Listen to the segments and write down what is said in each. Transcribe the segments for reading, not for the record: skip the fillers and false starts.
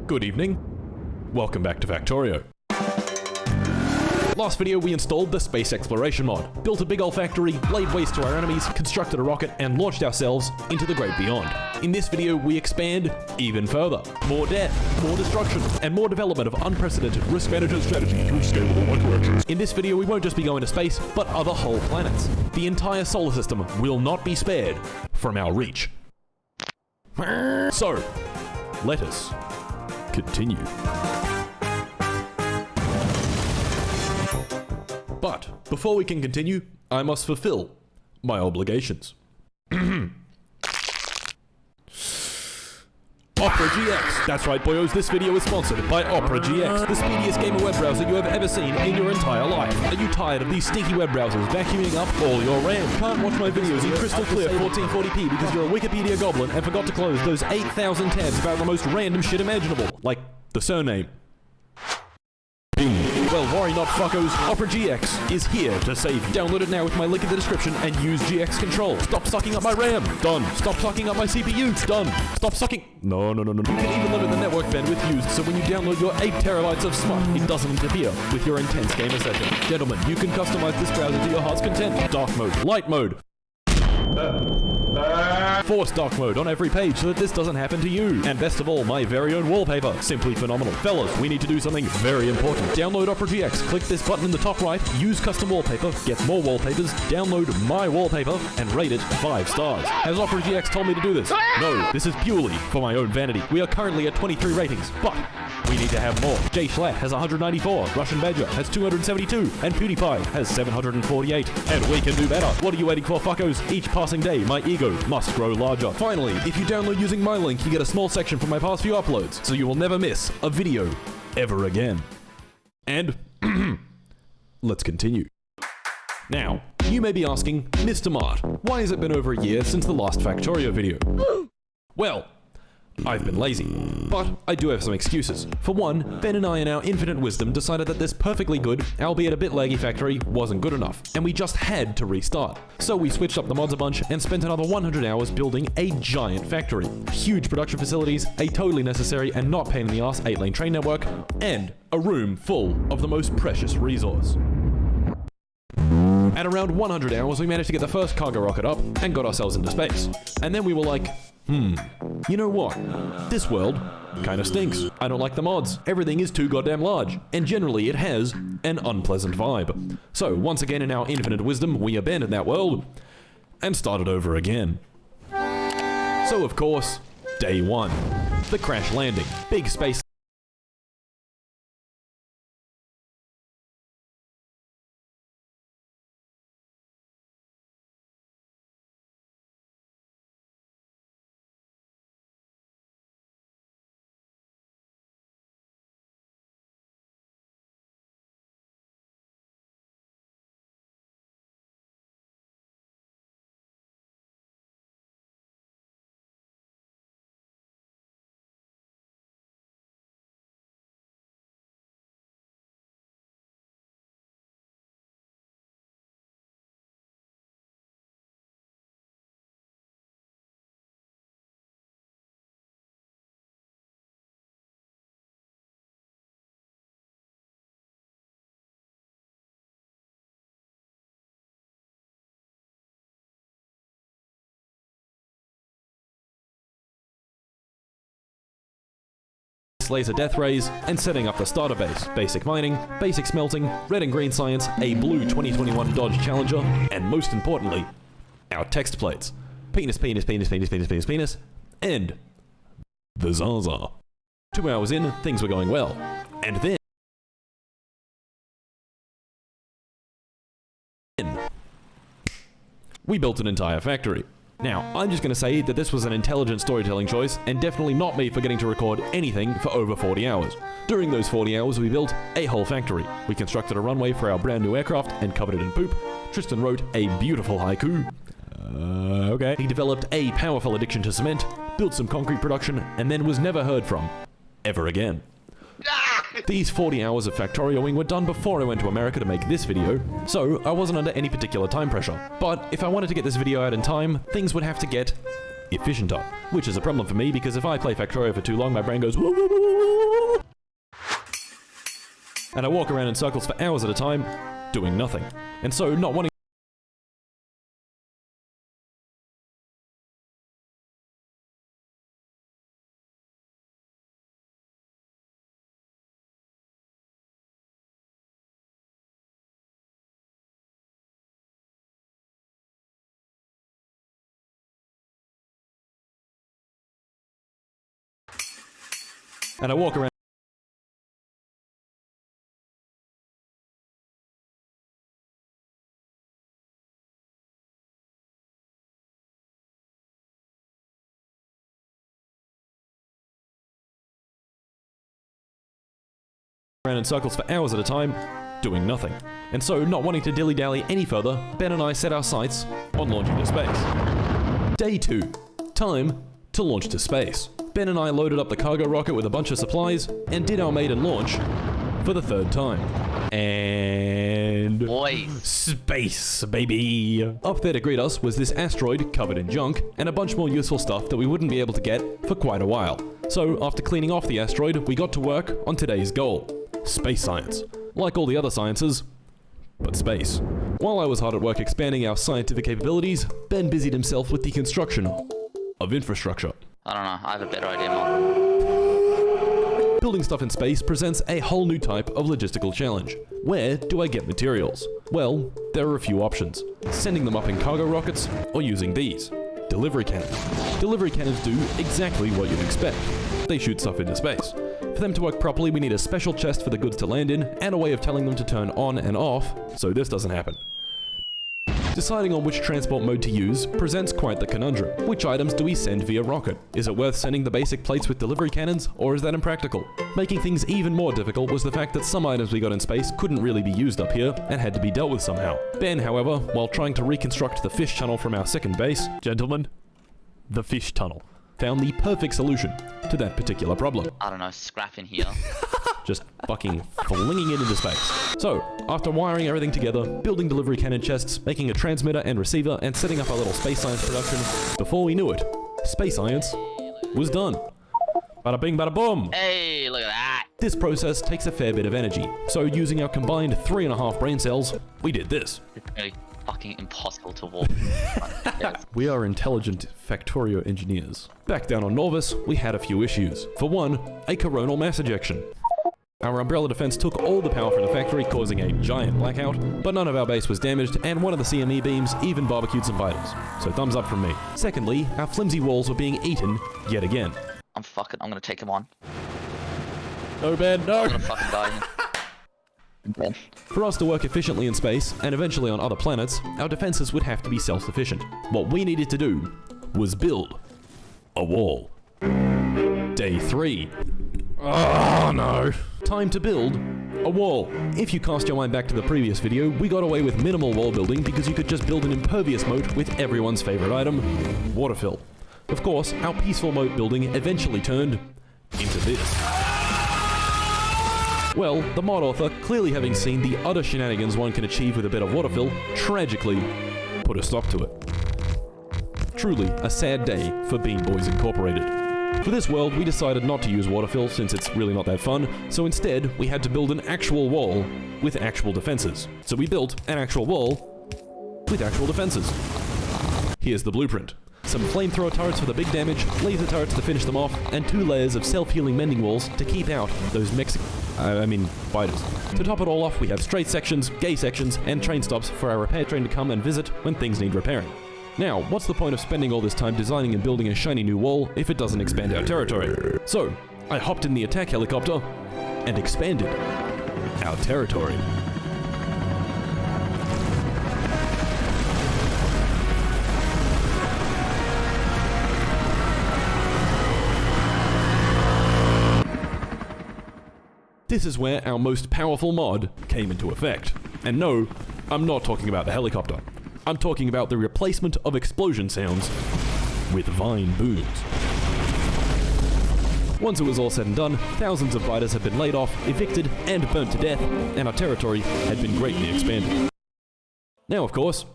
Good evening. Welcome back to Factorio. Last video we installed the space exploration mod, built a big old factory, laid waste to our enemies, constructed a rocket, and launched ourselves into the great beyond. In this video we expand even further. More death, more destruction, and more development of unprecedented risk management strategy through scalable microactions. In this video we won't just be going to space, but other whole planets. The entire solar system will not be spared from our reach. So, let us continue. But before we can continue, I must fulfill my obligations. Opera GX. That's right, boyos, this video is sponsored by Opera GX, the speediest gamer web browser you have ever seen in your entire life. Are you tired of these stinky web browsers vacuuming up all your RAM? Can't watch my videos in crystal clear 1440p because you're a Wikipedia goblin and forgot to close those 8,000 tabs about the most random shit imaginable, like the surname. Well, worry not, fuckos. Opera GX is here to save. Download it now with my link in the description and use GX Control. Stop sucking up my RAM. Done. Stop sucking up my CPU. Done. Stop sucking. No. You can even limit the network bandwidth used, so when you download your 8 terabytes of smut, it doesn't interfere with your intense gamer session. Gentlemen, you can customize this browser to your heart's content. Dark mode, light mode, force dark mode on every page so that this doesn't happen to you. And best of all, my very own wallpaper. Simply phenomenal. Fellas, we need to do something very important. Download Opera GX, click this button in the top right, use custom wallpaper, get more wallpapers, download my wallpaper, and rate it 5 stars. Has Opera GX told me to do this? No, this is purely for my own vanity. We are currently at 23 ratings, but we need to have more. Jay Schlatt has 194, Russian Badger has 272, and PewDiePie has 748. And we can do better. What are you waiting for, fuckos? Each passing day, my ego must grow larger. Finally, if you download using my link, you get a small section from my past few uploads, so you will never miss a video ever again. And let's continue. Now, you may be asking, Mr. Mart, why has it been over a year since the last Factorio video? Well, I've been lazy, but I do have some excuses. For one, Ben and I in our infinite wisdom decided that this perfectly good, albeit a bit laggy factory wasn't good enough, and we just had to restart. So we switched up the mods a bunch and spent another 100 hours building a giant factory. Huge production facilities, a totally necessary and not pain in the ass 8-lane train network, and a room full of the most precious resource. At around 100 hours, we managed to get the first cargo rocket up and got ourselves into space. And then we were like, you know what? This world kinda stinks. I don't like the mods. Everything is too goddamn large, and generally it has an unpleasant vibe. So once again in our infinite wisdom, we abandoned that world and started over again. So of course, day 1. The crash landing. Big space laser death rays, and setting up the starter base, basic mining, basic smelting, red and green science, a blue 2021 Dodge Challenger, and most importantly, our text plates. Penis, and the Zaza. 2 hours in, things were going well. And then we built an entire factory. Now, I'm just going to say that this was an intelligent storytelling choice, and definitely not me forgetting to record anything for over 40 hours. During those 40 hours, we built a whole factory. We constructed a runway for our brand new aircraft and covered it in poop. Tristan wrote a beautiful haiku. Okay. He developed a powerful addiction to cement, built some concrete production, and then was never heard from ever again. These 40 hours of Factorioing were done before I went to America to make this video, so I wasn't under any particular time pressure. But if I wanted to get this video out in time, things would have to get efficienter, which is a problem for me because if I play Factorio for too long, my brain goes woo woo woo woo woo And I walk around in circles for hours at a time, doing nothing. And so, not wanting and I walk around in circles for hours at a time, doing nothing. And so, not wanting to dilly-dally any further, Ben and I set our sights on launching to space. Day 2. Time to launch to space. Ben and I loaded up the cargo rocket with a bunch of supplies and did our maiden launch for the 3rd time. And... Boys. Space, baby! Up there to greet us was this asteroid covered in junk and a bunch more useful stuff that we wouldn't be able to get for quite a while. So, after cleaning off the asteroid, we got to work on today's goal. Space science. Like all the other sciences, but space. While I was hard at work expanding our scientific capabilities, Ben busied himself with the construction of infrastructure. I don't know, I have a better idea, Mom. Building stuff in space presents a whole new type of logistical challenge. Where do I get materials? Well, there are a few options. Sending them up in cargo rockets, or using these. Delivery cannons. Delivery cannons do exactly what you'd expect. They shoot stuff into space. For them to work properly, we need a special chest for the goods to land in, and a way of telling them to turn on and off, so this doesn't happen. Deciding on which transport mode to use presents quite the conundrum. Which items do we send via rocket? Is it worth sending the basic plates with delivery cannons, or is that impractical? Making things even more difficult was the fact that some items we got in space couldn't really be used up here, and had to be dealt with somehow. Ben, however, while trying to reconstruct the fish tunnel from our second base, gentlemen, the fish tunnel, found the perfect solution to that particular problem. I don't know, scrap in here. Just fucking flinging it into space. So, after wiring everything together, building delivery cannon chests, making a transmitter and receiver, and setting up our little space science production, before we knew it, space science was done. Bada bing, bada boom! Hey, look at that! This process takes a fair bit of energy, so using our combined 3.5 brain cells, we did this. It's really fucking impossible to walk. Yes. We are intelligent Factorio engineers. Back down on Norvis, we had a few issues. For one, a coronal mass ejection. Our umbrella defense took all the power from the factory, causing a giant blackout, but none of our base was damaged, and one of the CME beams even barbecued some vitals. So thumbs up from me. Secondly, our flimsy walls were being eaten yet again. I'm gonna take him on. No, Ben, no! I'm gonna fucking die here. Ben. For us to work efficiently in space, and eventually on other planets, our defenses would have to be self-sufficient. What we needed to do was build a wall. Day 3. Oh no. Time to build a wall. If you cast your mind back to the previous video, we got away with minimal wall building because you could just build an impervious moat with everyone's favorite item, water fill. Of course, our peaceful moat building eventually turned into this. Well, the mod author, clearly having seen the utter shenanigans one can achieve with a bit of water fill, tragically put a stop to it. Truly a sad day for Bean Boys Incorporated. For this world, we decided not to use water fill since it's really not that fun, so instead we had to build an actual wall with actual defenses. So we built an actual wall with actual defenses. Here's the blueprint. Some flamethrower turrets for the big damage, laser turrets to finish them off, and 2 layers of self-healing mending walls to keep out those spiders. To top it all off, we have straight sections, gay sections, and train stops for our repair train to come and visit when things need repairing. Now, what's the point of spending all this time designing and building a shiny new wall if it doesn't expand our territory? So, I hopped in the attack helicopter and expanded our territory. This is where our most powerful mod came into effect. And no, I'm not talking about the helicopter. I'm talking about the replacement of explosion sounds with vine booms. Once it was all said and done, thousands of fighters had been laid off, evicted, and burnt to death, and our territory had been greatly expanded. Now, of course,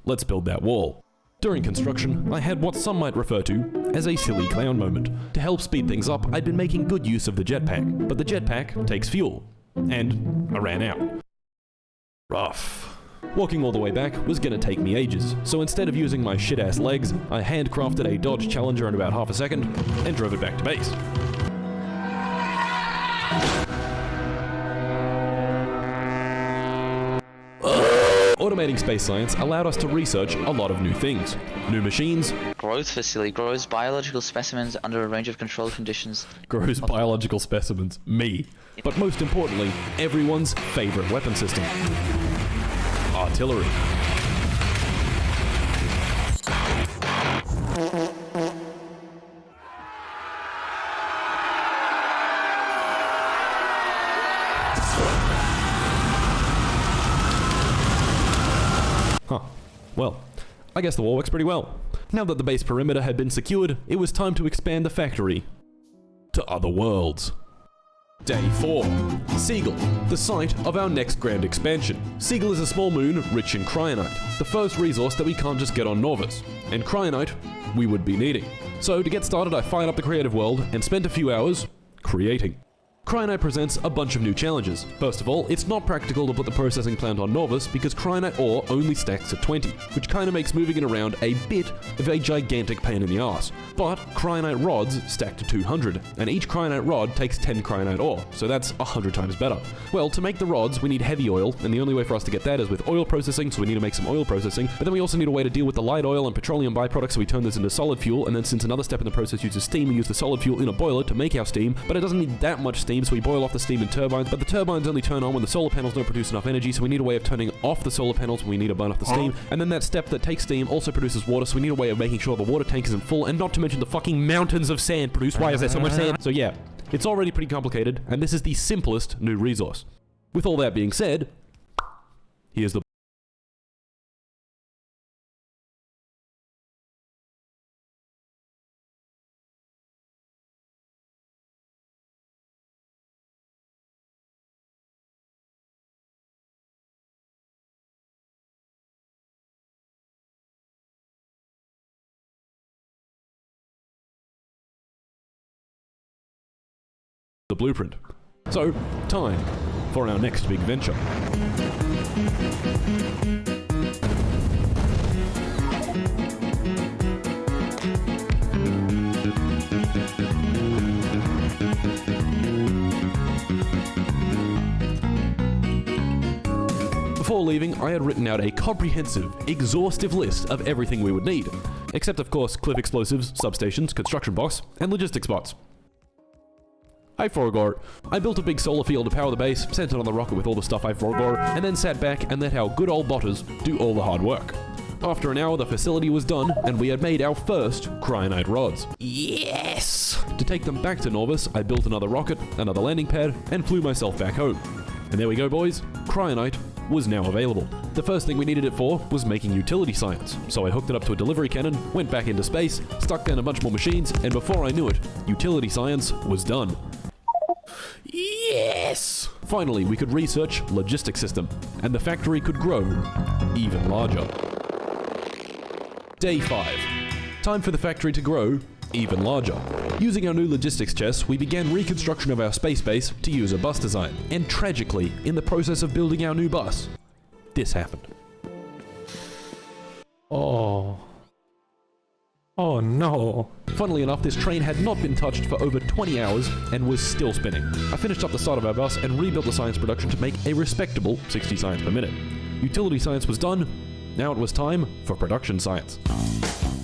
let's build that wall. During construction, I had what some might refer to as a silly clown moment. To help speed things up, I'd been making good use of the jetpack, but the jetpack takes fuel. and I ran out. Rough. Walking all the way back was gonna take me ages, so instead of using my shit-ass legs, I handcrafted a Dodge Challenger in about half a second and drove it back to base. Automating space science allowed us to research a lot of new things. New machines. Growth facility grows biological specimens under a range of controlled conditions. Grows biological specimens. Me. But most importantly, everyone's favorite weapon system. Artillery. Huh. Well, I guess the wall works pretty well. Now that the base perimeter had been secured, it was time to expand the factory to other worlds. Day 4. Seagull, the site of our next grand expansion. Seagull is a small moon rich in cryonite, the first resource that we can't just get on Norvus. And cryonite, we would be needing. So to get started, I fired up the creative world and spent a few hours creating. Cryonite presents a bunch of new challenges. First of all, it's not practical to put the processing plant on Norvus because cryonite ore only stacks at 20, which kinda makes moving it around a bit of a gigantic pain in the ass. But cryonite rods stack to 200, and each cryonite rod takes 10 cryonite ore, so that's 100 times better. Well, to make the rods, we need heavy oil, and the only way for us to get that is with oil processing, so we need to make some oil processing, but then we also need a way to deal with the light oil and petroleum byproducts, so we turn this into solid fuel, and then since another step in the process uses steam, we use the solid fuel in a boiler to make our steam, but it doesn't need that much steam, so we boil off the steam in turbines, but the turbines only turn on when the solar panels don't produce enough energy, so we need a way of turning off the solar panels when we need to burn off the steam, and then that step that takes steam also produces water, so we need a way of making sure the water tank isn't full, and not to mention the fucking mountains of sand produced. Why is there so much sand? So yeah, it's already pretty complicated, and this is the simplest new resource. With all that being said, here's the blueprint. So, time for our next big venture. Before leaving, I had written out a comprehensive, exhaustive list of everything we would need, except of course cliff explosives, substations, construction box, and logistics bots. I forgot. I built a big solar field to power the base, sent it on the rocket with all the stuff I forgot, and then sat back and let our good old botters do all the hard work. After an hour, the facility was done, and we had made our first cryonite rods. Yes! To take them back to Norvus, I built another rocket, another landing pad, and flew myself back home. And there we go, boys. Cryonite was now available. The first thing we needed it for was making utility science, so I hooked it up to a delivery cannon, went back into space, stuck down a bunch more machines, and before I knew it, utility science was done. Yes! Finally, we could research logistics system, and the factory could grow even larger. Day 5. Time for the factory to grow even larger. Using our new logistics chest, we began reconstruction of our space base to use a bus design. And tragically, in the process of building our new bus, this happened. Oh no. Funnily enough, this train had not been touched for over 20 hours and was still spinning. I finished up the start of our bus and rebuilt the science production to make a respectable 60 science per minute. Utility science was done. Now it was time for production science.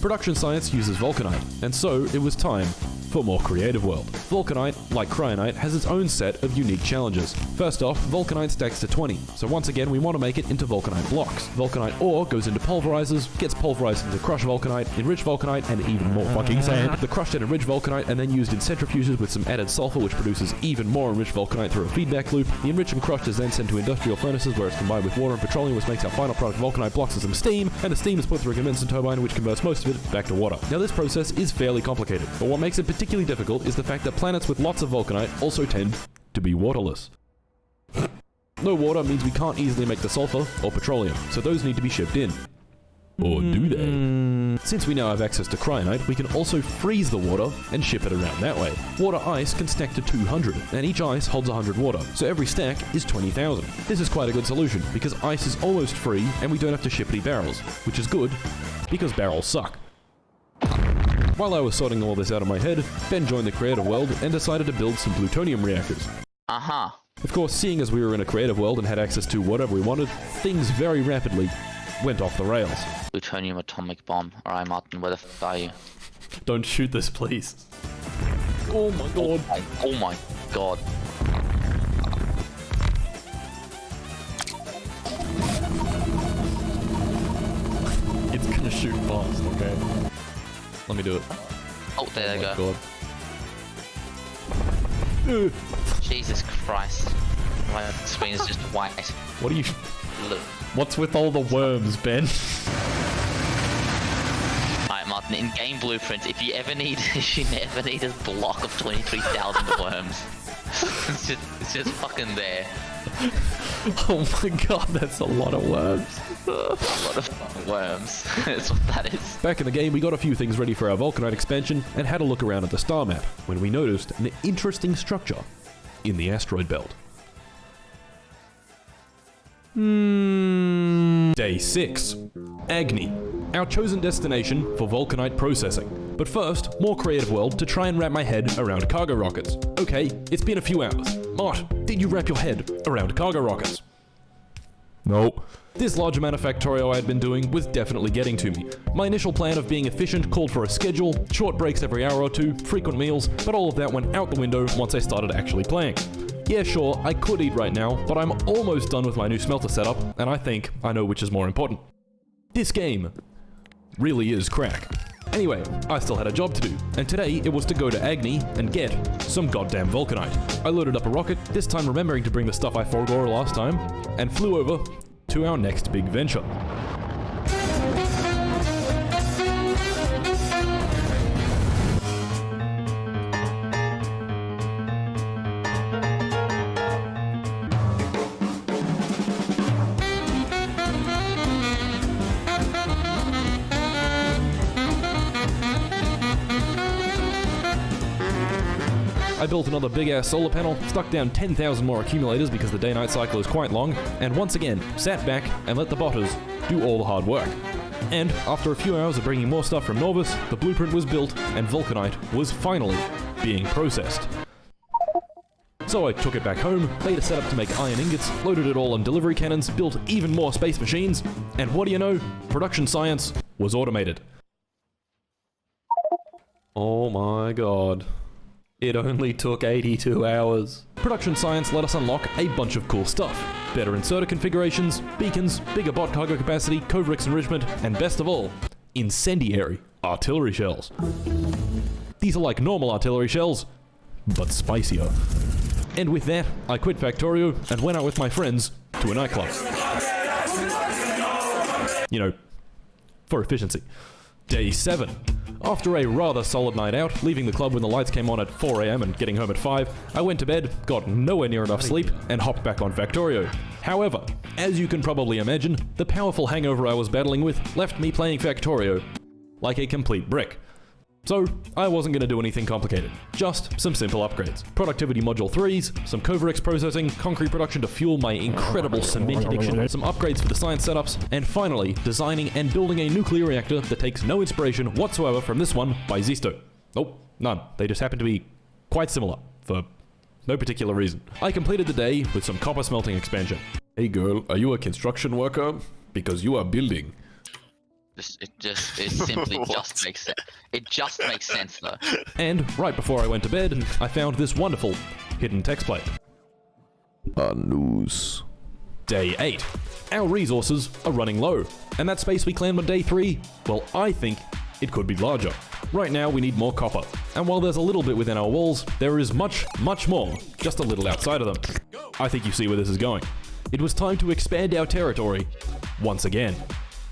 Production science uses vulcanite, and so it was time for more creative world. Vulcanite, like cryonite, has its own set of unique challenges. First off, vulcanite stacks to 20, so once again we want to make it into vulcanite blocks. Vulcanite ore goes into pulverizers, gets pulverized into crushed vulcanite, enriched vulcanite, and even more fucking sand. The crushed and enriched vulcanite and then used in centrifuges with some added sulfur, which produces even more enriched vulcanite through a feedback loop. The enriched and crushed is then sent to industrial furnaces where it's combined with water and petroleum, which makes our final product vulcanite blocks and some steam, and the steam is put through a condenser turbine, which converts most of it back to water. Now this process is fairly complicated, but what makes it particularly difficult is the fact that planets with lots of vulcanite also tend to be waterless. No water means we can't easily make the sulfur or petroleum, so those need to be shipped in. Or do they? Since we now have access to cryonite, we can also freeze the water and ship it around that way. Water ice can stack to 200, and each ice holds 100 water, so every stack is 20,000. This is quite a good solution, because ice is almost free, and we don't have to ship any barrels, which is good, because barrels suck. While I was sorting all this out of my head, Ben joined the creative world and decided to build some plutonium reactors. Of course, seeing as we were in a creative world and had access to whatever we wanted, things very rapidly went off the rails. Plutonium atomic bomb. Alright, Martin, where the f are you? Don't shoot this, please. Oh my god. Oh my god. It's gonna shoot fast, okay? Let me do it. Oh, there they go. God. Jesus Christ. My screen is just white. What are you... Look. What's with all the worms, Ben? Alright, Martin, in game blueprints, if you ever need a block of 23,000 worms, it's just fucking there. Oh my god, that's a lot of worms. A lot of fucking worms. That's what that is. Back in the game, we got a few things ready for our Vulcanite expansion and had a look around at the star map when we noticed an interesting structure in the asteroid belt. Day 6. Agni, our chosen destination for Vulcanite processing. But first, more creative world to try and wrap my head around cargo rockets. Okay, it's been a few hours. Mart, did you wrap your head around cargo rockets? No. This large amount of Factorio I had been doing was definitely getting to me. My initial plan of being efficient called for a schedule, short breaks every hour or two, frequent meals, but all of that went out the window once I started actually playing. Yeah, sure, I could eat right now, but I'm almost done with my new smelter setup, and I think I know which is more important. This game really is crack. Anyway, I still had a job to do, and today it was to go to Agni and get some goddamn Vulcanite. I loaded up a rocket, this time remembering to bring the stuff I forgot last time, and flew over to our next big venture. I built another big-ass solar panel, stuck down 10,000 more accumulators because the day-night cycle is quite long, and once again, sat back and let the botters do all the hard work. And after a few hours of bringing more stuff from Novus, the blueprint was built and Vulcanite was finally being processed. So I took it back home, made a setup to make iron ingots, loaded it all on delivery cannons, built even more space machines, and what do you know? Production science was automated. Oh my god. It only took 82 hours. Production science let us unlock a bunch of cool stuff. Better inserter configurations, beacons, bigger bot cargo capacity, Covrix enrichment, and best of all, incendiary artillery shells. These are like normal artillery shells, but spicier. And with that, I quit Factorio and went out with my friends to a nightclub. You know, for efficiency. Day 7. After a rather solid night out, leaving the club when the lights came on at 4 AM and getting home at 5, I went to bed, got nowhere near enough sleep, and hopped back on Factorio. However, as you can probably imagine, the powerful hangover I was battling with left me playing Factorio like a complete brick. So, I wasn't going to do anything complicated, just some simple upgrades. Productivity Module 3s, some Covrix processing, concrete production to fuel my incredible cement addiction, some upgrades for the science setups, and finally, designing and building a nuclear reactor that takes no inspiration whatsoever from this one by Zisto. Nope, none. They just happen to be quite similar, for no particular reason. I completed the day with some copper smelting expansion. Hey girl, are you a construction worker? Because you are building. It simply just makes sense. It just makes sense though. And right before I went to bed, I found this wonderful hidden text plate. News. Day 8. Our resources are running low, and that space we claimed on day 3, well, I think it could be larger. Right now we need more copper, and while there's a little bit within our walls, there is much, much more just a little outside of them. I think you see where this is going. It was time to expand our territory once again.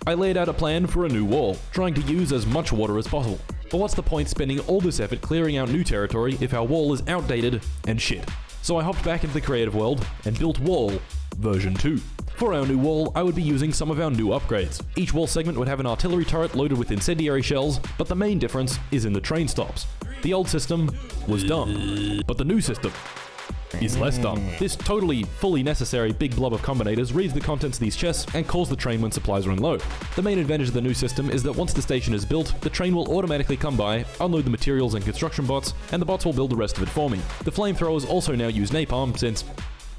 I laid out a plan for a new wall, trying to use as much water as possible. But what's the point spending all this effort clearing out new territory if our wall is outdated and shit? So I hopped back into the creative world and built Wall version 2. For our new wall, I would be using some of our new upgrades. Each wall segment would have an artillery turret loaded with incendiary shells, but the main difference is in the train stops. The old system was dumb, but the new system is less dumb. This totally, fully necessary big blob of combinators reads the contents of these chests and calls the train when supplies run low. The main advantage of the new system is that once the station is built, the train will automatically come by, unload the materials and construction bots, and the bots will build the rest of it for me. The flamethrowers also now use napalm since...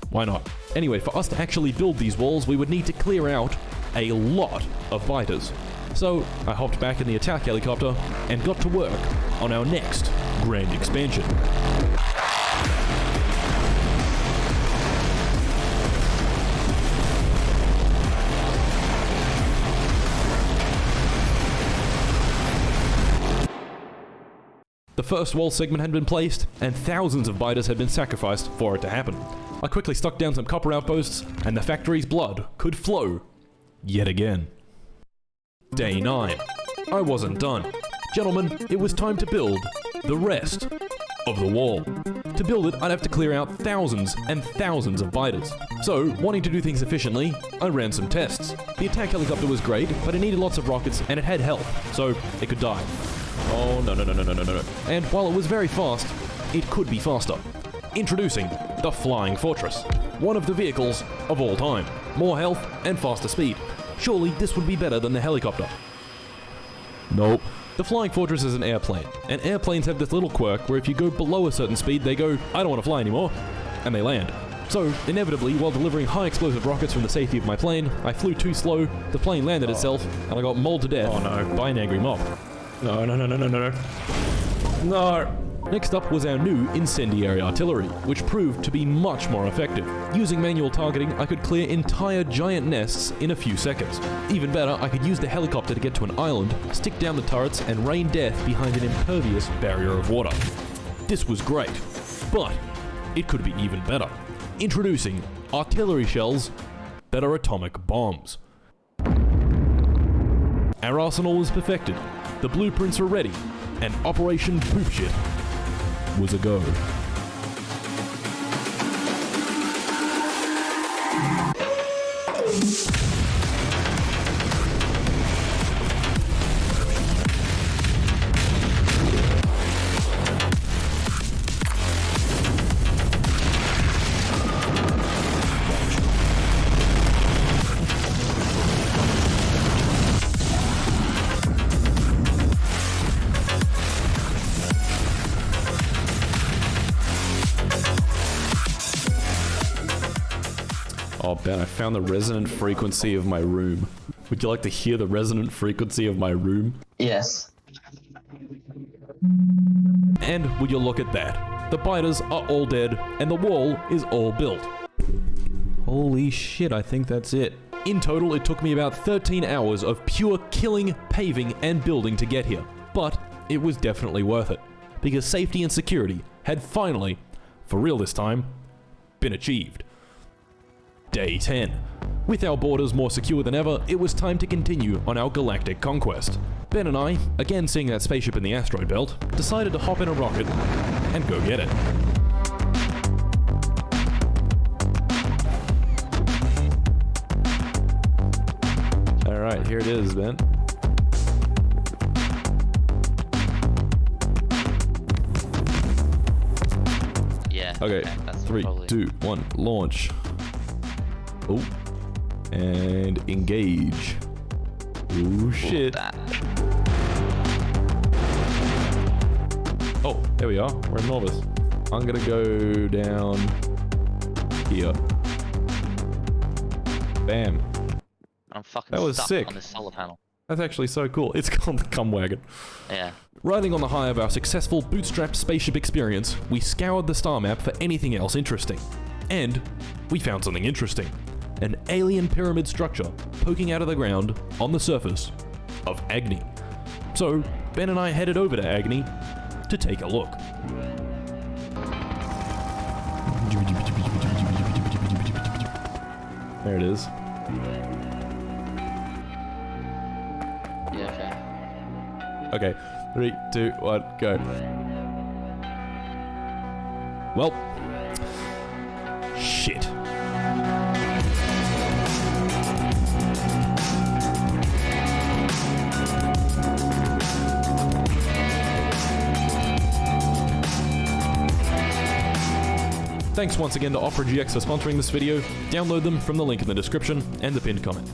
why not? Anyway, for us to actually build these walls, we would need to clear out a lot of biters. So, I hopped back in the attack helicopter and got to work on our next grand expansion. The first wall segment had been placed, and thousands of biters had been sacrificed for it to happen. I quickly stuck down some copper outposts, and the factory's blood could flow yet again. Day 9. I wasn't done. Gentlemen, it was time to build the rest of the wall. To build it, I'd have to clear out thousands and thousands of biters. So, wanting to do things efficiently, I ran some tests. The attack helicopter was great, but it needed lots of rockets and it had health, so it could die. Oh, no. And while it was very fast, it could be faster. Introducing the Flying Fortress, one of the vehicles of all time. More health and faster speed. Surely this would be better than the helicopter. Nope. The Flying Fortress is an airplane, and airplanes have this little quirk where if you go below a certain speed, they go, I don't want to fly anymore, and they land. So, inevitably, while delivering high explosive rockets from the safety of my plane, I flew too slow, the plane landed itself, and I got mauled to death by an angry mob. No. Next up was our new incendiary artillery, which proved to be much more effective. Using manual targeting, I could clear entire giant nests in a few seconds. Even better, I could use the helicopter to get to an island, stick down the turrets, and rain death behind an impervious barrier of water. This was great, but it could be even better. Introducing artillery shells that are atomic bombs. Our arsenal was perfected, the blueprints were ready, and Operation Poopshit was a go. Oh, Ben, I found the resonant frequency of my room. Would you like to hear the resonant frequency of my room? Yes. And would you look at that? The biters are all dead, and the wall is all built. Holy shit, I think that's it. In total, it took me about 13 hours of pure killing, paving, and building to get here. But it was definitely worth it, because safety and security had finally, for real this time, been achieved. Day 10. With our borders more secure than ever, it was time to continue on our galactic conquest. Ben and I, again seeing that spaceship in the asteroid belt, decided to hop in a rocket and go get it. Alright, here it is, Ben. Yeah. Okay, that's 3, probably... 2, 1, launch. Oh, and engage. Oh shit. Oh, there we are. We're in Norvis. I'm gonna go down here. Bam. I'm fucking That was stuck sick. on this solar panel. That's actually so cool. It's called the Cum Wagon. Yeah. Riding on the high of our successful bootstrapped spaceship experience, we scoured the star map for anything else interesting. And we found something interesting. An alien pyramid structure poking out of the ground on the surface of Agni. So, Ben and I headed over to Agni to take a look. There it is. Yeah, Okay, 3, 2, 1, go. Well, shit. Thanks once again to Opera GX for sponsoring this video. Download them from the link in the description and the pinned comment.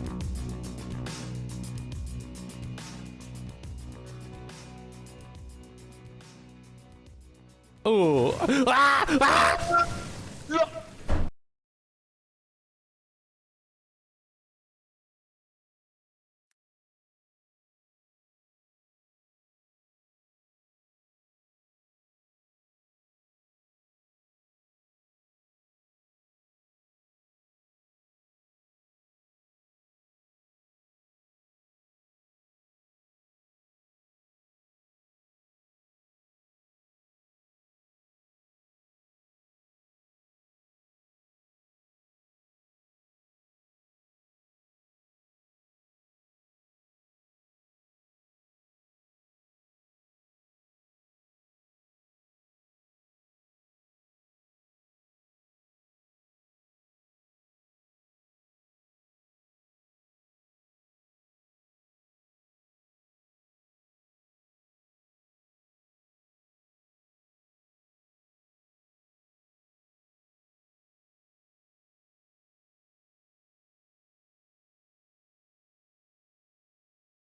Oh. Ah! Ah!